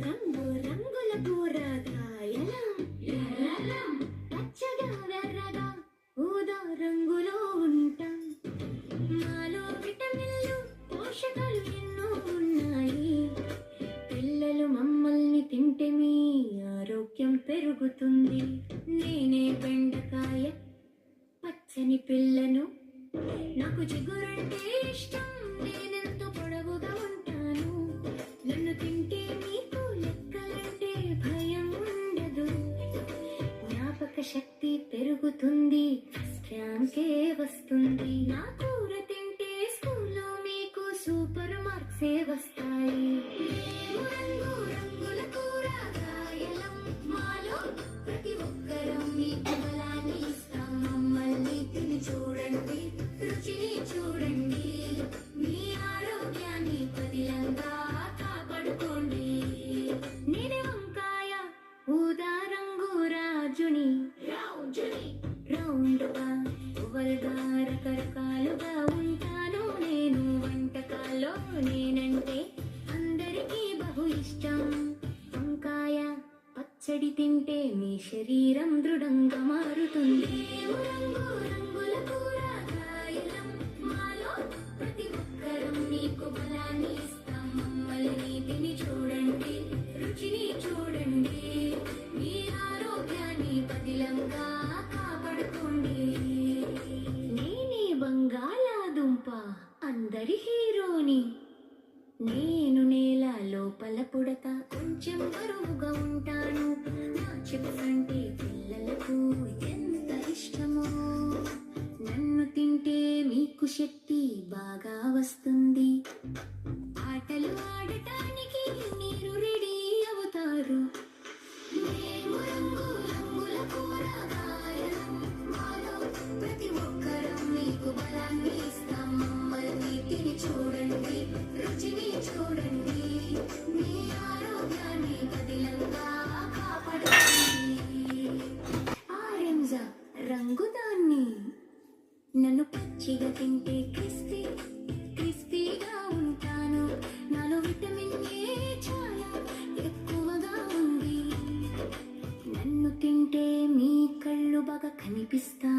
రంగు రంగుల కూరగాయలం పచ్చగా వెర్రగా ఊదా రంగులో ఉంటాం. మాలో విటమిన్లు పోషకాలు ఎన్నో ఉన్నాయి. పిల్లలు మమ్మల్ని తింటే మీ ఆరోగ్యం పెరుగుతుంది. నేనే బెండకాయ పచ్చని పిల్లను, నాకు చిగురంటే ఇష్టం. నేనెంతో పొడవుగా ఉంటాను. నన్ను తింటే మీకు లెక్కలంటే భయం ఉండదు. జ్ఞాపక శక్తి పెరుగుతుంది, ర్యాంకే వస్తుంది. నా కూర తింటే స్కూల్లో మీకు సూపర్ మార్క్సే వస్తాయి. రంగు రంగుల కూరగాయలం, మాలో ప్రతి ఒక్కరం మీకు బలాన్ని ఇస్తాం. మమ్మల్ని తిని చూడండి, రుచిని చూడండి, మీ ఆరోగ్యాన్ని పదిలంగా కాపాడుకోండి. నేనే వంకాయ ఊదా రంగు రాజుని, రౌండ్గా ఓవల్గా రకరకాలుగా ఉంటాను నేను. వంటకాల్లో నేనంటే అందరికీ బహు ఇష్టం. వంకాయ పచ్చడి తింటే మీ శరీరం దృఢంగా మారుతుంది. రంగు రంగుల కూరగాయలం, మాలో ప్రతి ఒక్కరం మీకు బలాన్ని ఇస్తాం. మమ్మల్ని తిని చూడండి, రుచిని చూడండి, మీ ఆరోగ్యాన్ని పదిలంగా కాపాడుకోండి. నేనే బంగాళాదుంప, అందరి హీరోని. నేను నేల లోపల పుడక, కొంచెం బరువుగా ఉంటాను. నా చిప్స్ అంటే పిల్లలకు ఎంత ఇష్టమో. నన్ను తింటే మీకు శక్తి బాగా వస్తుంది. ఆటలు ఆడటానికి మీరు రెడీ అవుతారు. మేము రంగు రంగుల కూరగాయలం, మాలో ప్రతి ఒక్కరం మీకు బలాన్ని ఇస్తాం. మమ్మల్ని తిని చూడండి, రుచిని చూడండి, మీ ఆరోగ్యాన్ని పదిలంగా కాపాడుకోండి. ఆరెంజ రంగుదాన్ని, నన్ను పచ్చిగా తింటే క్రిస్పీగా ఉంటాను. నాలో విటమిన్ ఏ చాలా ఎక్కువగా ఉంది. నన్ను తింటే మీ కళ్ళు బాగా కనిపిస్తాయి.